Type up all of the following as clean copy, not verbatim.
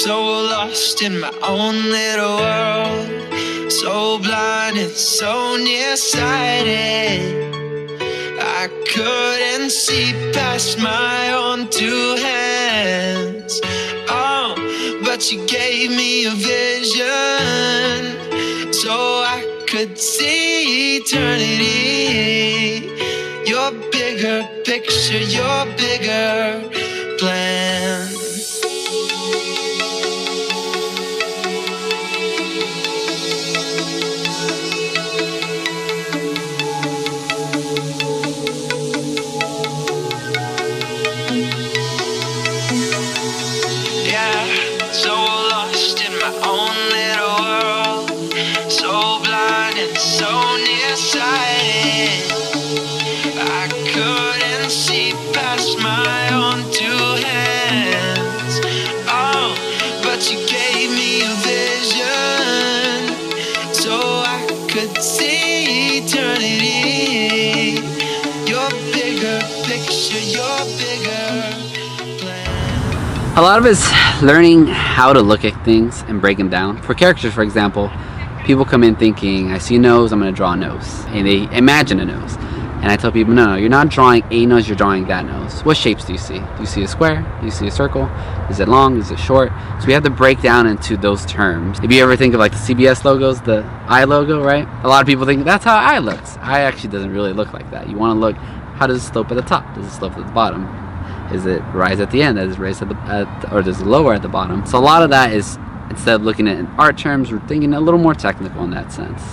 so lost in my own little world, so blind and so nearsighted. I couldn't see past my own two hands. Oh, but you gave me a vision so I could see eternity. Your bigger picture, your bigger plan. I couldn't see past my own two hands. Oh, but you gave me a vision so I could see eternity. Your bigger picture, your bigger plan. A lot of it's learning how to look at things and break them down. For characters, for example, people come in thinking, I see a nose, I'm going to draw a nose. And they imagine a nose. And I tell people, no, you're not drawing a nose, you're drawing that nose. What shapes do you see? Do you see a square? Do you see a circle? Is it long? Is it short? So we have to break down into those terms. If you ever think of like the CBS logos, the eye logo, right? A lot of people think that's how eye looks. Eye actually doesn't really look like that. You want to look, how does it slope at the top? Does it slope at the bottom? Is it rise at the end? Does it rise at or does it lower at the bottom? So a lot of that is, instead of looking at it in art terms, we're thinking a little more technical in that sense.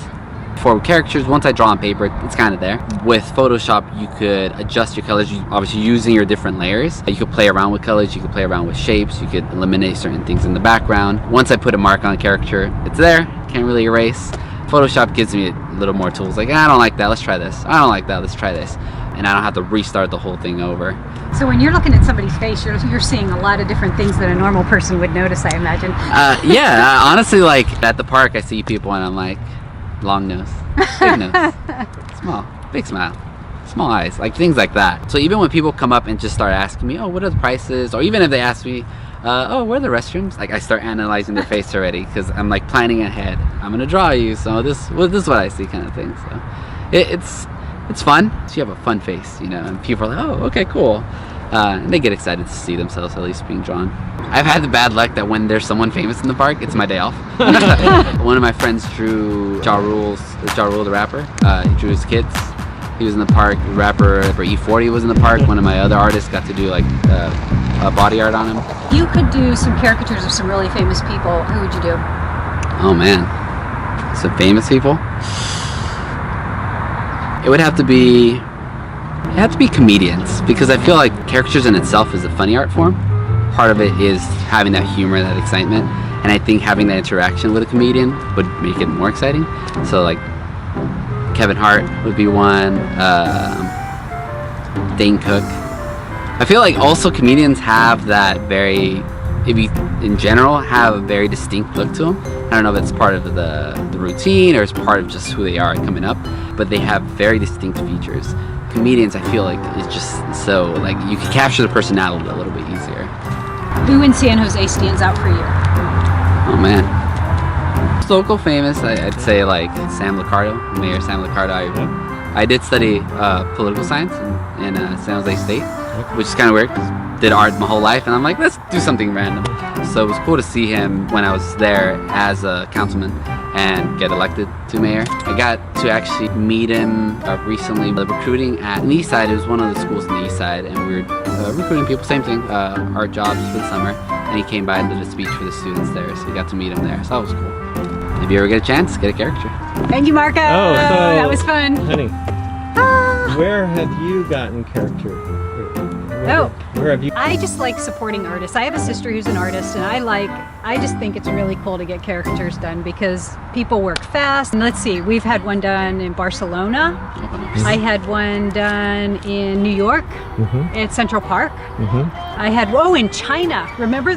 For caricatures, once I draw on paper, it's kind of there. With Photoshop, you could adjust your colors, obviously using your different layers. You could play around with colors, you could play around with shapes, you could eliminate certain things in the background. Once I put a mark on a caricature, it's there, can't really erase. Photoshop gives me a little more tools, like, I don't like that, let's try this. I don't like that, let's try this. And I don't have to restart the whole thing over. So when you're looking at somebody's face, you're seeing a lot of different things that a normal person would notice, I imagine. Yeah, honestly, like at the park, I see people and I'm like, long nose, big nose, small, big smile, small eyes, like things like that. So even when people come up and just start asking me, oh, what are the prices? Or even if they ask me, oh, where are the restrooms? Like I start analyzing their face already because I'm like planning ahead. I'm gonna draw you, so this is what I see, kind of thing. So it's fun. So you have a fun face, you know, and people are like, oh, okay, cool. And they get excited to see themselves at least being drawn. I've had the bad luck that when there's someone famous in the park, it's my day off. One of my friends drew Ja Rule the rapper. He drew his kids. He was in the park. The rapper for E40 was in the park. One of my other artists got to do like body art on him. You could do some caricatures of some really famous people. Who would you do? Oh man, some famous people? It would have to be comedians, because I feel like caricatures in itself is a funny art form. Part of it is having that humor, that excitement, and I think having that interaction with a comedian would make it more exciting. So like Kevin Hart would be one, Dane Cook. I feel like also comedians have that very, in general, have a very distinct look to them. I don't know if it's part of the routine or it's part of just who they are coming up, but they have very distinct features. Comedians, I feel like, is just so, like, you can capture the personality a little bit easier. Who in San Jose stands out for you? Oh man. Local famous, I'd say like Mayor Sam Liccardo. I did study political science in San Jose State, which is kind of weird because I did art my whole life, and I'm like, let's do something random. So it was cool to see him when I was there as a councilman and get elected to mayor. I got to actually meet him recently. The recruiting at the East Side, it was one of the schools in the East Side, and we were recruiting people, same thing, art jobs for the summer, and he came by and did a speech for the students there, so we got to meet him there, so that was cool. If you ever get a chance, get a caricature. Thank you, Marco. Oh, that was fun. Honey, where have you gotten character? Where have you? I just like supporting artists. I have a sister who's an artist, and I just think it's really cool to get caricatures done because people work fast. And let's see, we've had one done in Barcelona. I had one done in New York at Central Park. I had, in China. Remember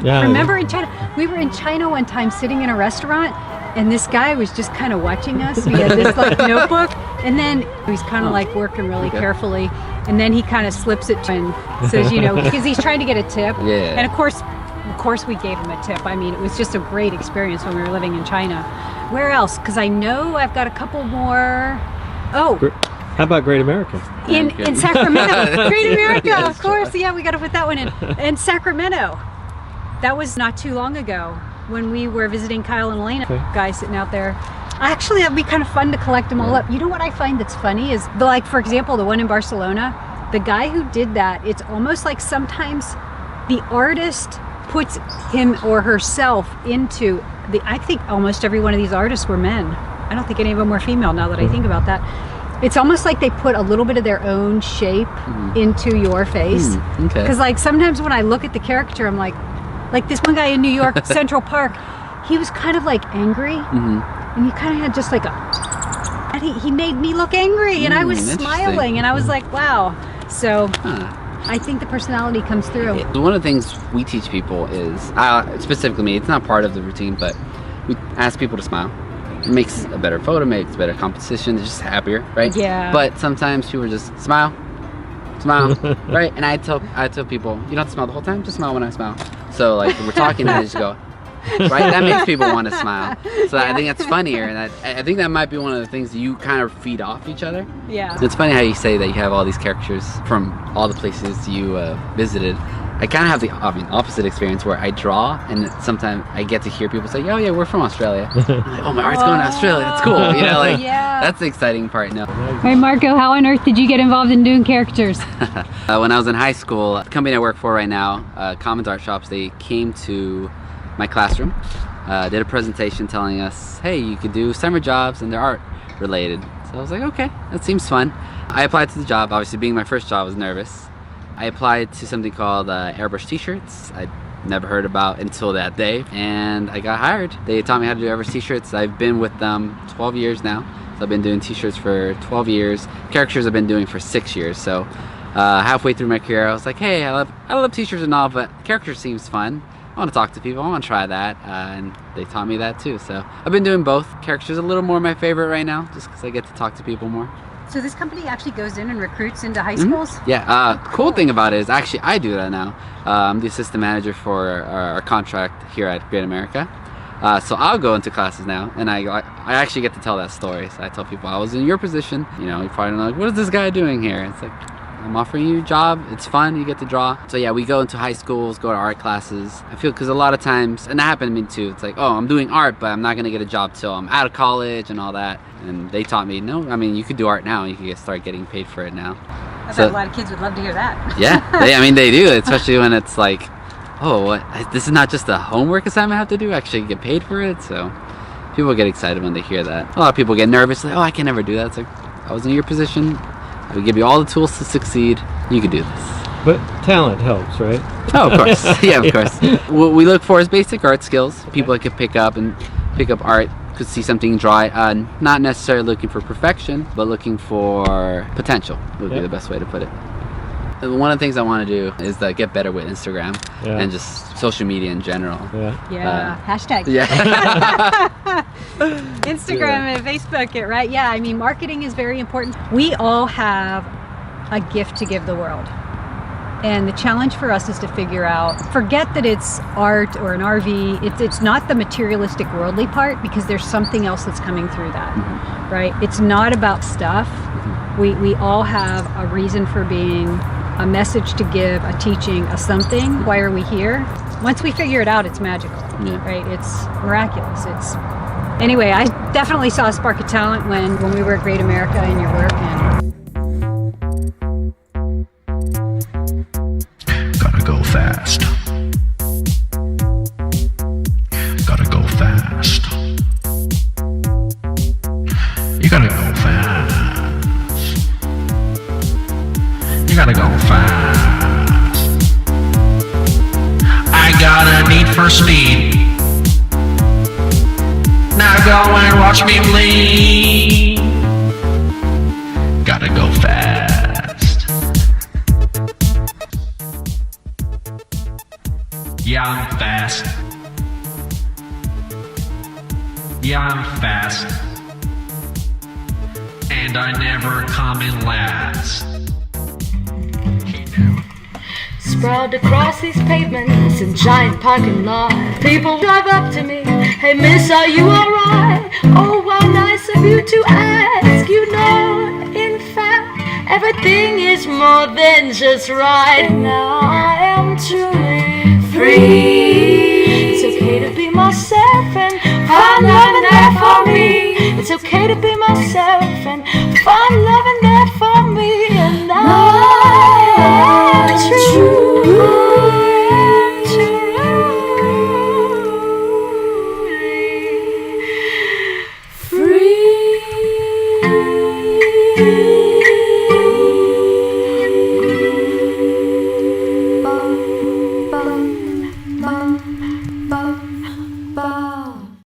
in China? We were in China one time sitting in a restaurant, and this guy was just kind of watching us. We had this like notebook, and then he's kind of like working really carefully, and then he kind of slips it and says, you know, because he's trying to get a tip. And of course, of course we gave him a tip. I mean, it was just a great experience when we were living in China. Where else? Because I know I've got a couple more. Oh. How about Great America? In Sacramento. Great America, of course. Yeah, we got to put that one in. In Sacramento. That was not too long ago when we were visiting Kyle and Elena. Okay. Guys sitting out there. Actually, that'd be kind of fun to collect them all up. You know what I find that's funny is, like, for example, the one in Barcelona, the guy who did that, it's almost like sometimes the artist puts him or herself into I think almost every one of these artists were men. I don't think any of them were female now that I think about that. It's almost like they put a little bit of their own shape into your face. Okay. Because like sometimes when I look at the caricature, I'm like this one guy in New York, Central Park, he was kind of like angry. And he kind of had just like and he made me look angry and I was smiling and I was like, wow. So I think the personality comes through. One of the things we teach people is, specifically me, it's not part of the routine, but we ask people to smile. It makes a better photo, makes a better composition, they're just happier, right? Yeah. But sometimes people just smile, right? And I tell people, you don't have to smile the whole time, just smile when I smile. So like we're talking and I just go, right? That makes people want to smile. So I think that's funnier, and I think that might be one of the things that you kind of feed off each other. Yeah. It's funny how you say that you have all these caricatures from all the places you visited. I kind of have the opposite experience where I draw, and sometimes I get to hear people say, "Oh yeah, we're from Australia." I'm like, "Oh, my art's going to Australia. That's cool." You know, like that's the exciting part. No. All right, Marco, how on earth did you get involved in doing caricatures? When I was in high school, the company I work for right now, Commons Art Shops, they came to my classroom, did a presentation telling us, hey, you could do summer jobs and they're art related. So I was like, okay, that seems fun. I applied to the job. Obviously being my first job, I was nervous. I applied to something called airbrush t-shirts. I'd never heard about until that day, and I got hired. They taught me how to do airbrush t-shirts. I've been with them 12 years now. So I've been doing t-shirts for 12 years. Caricatures I've been doing for 6 years. So halfway through my career, I was like, hey, I love t-shirts and all, but caricatures seems fun. I want to talk to people, I want to try that, and they taught me that too. So I've been doing both. Caricatures a little more my favorite right now, just because I get to talk to people more. So this company actually goes in and recruits into high schools? Yeah, cool thing about it is actually I do that now. I'm the assistant manager for our contract here at Great America. So I'll go into classes now, and I actually get to tell that story. So I tell people I was in your position, you know, you're probably like, what is this guy doing here? It's like, I'm offering you a job, it's fun, you get to draw. So yeah, we go into high schools, go to art classes. I feel, because a lot of times, and that happened to me too, it's like, oh, I'm doing art, but I'm not gonna get a job till I'm out of college and all that. And they taught me, no, I mean, you could do art now, you can start getting paid for it now. I bet a lot of kids would love to hear that. Yeah, they do, especially when it's like, oh, this is not just a homework assignment I have to do, I actually get paid for it. So people get excited when they hear that. A lot of people get nervous, like, oh, I can never do that. It's like, I was in your position, I would give you all the tools to succeed. You could do this. But talent helps, right? Oh, of course. Yeah, of course. What we look for is basic art skills. People that can pick up art, could see something dry. Not necessarily looking for perfection, but looking for potential would be the best way to put it. One of the things I want to do is get better with Instagram and just social media in general. Yeah. Hashtag. Yeah. Instagram and Facebook, right? Yeah, I mean, marketing is very important. We all have a gift to give the world. And the challenge for us is to figure out, forget that it's art or an RV, it's not the materialistic worldly part, because there's something else that's coming through that, right? It's not about stuff. We all have a reason for being, a message to give, a teaching, a something. Why are we here? Once we figure it out, it's magical, right? It's miraculous. Anyway, I definitely saw a spark of talent when we were at Great America in your work. Gotta go fast. Gotta go fast. You gotta go fast. You gotta go fast. I got a need for speed. Now go and watch me bleed. Gotta go fast. Yeah, I'm fast. Yeah, I'm fast. And I never come in last. sprawled across these pavements in giant parking lots. People drive up to me, hey miss, are you alright? Oh, how nice of you to ask. You know, in fact, everything is more than just right. Now I am truly free. It's okay to be myself and find love in there for me. It's okay to be myself and find love in there for me. And I am true. I am truly free.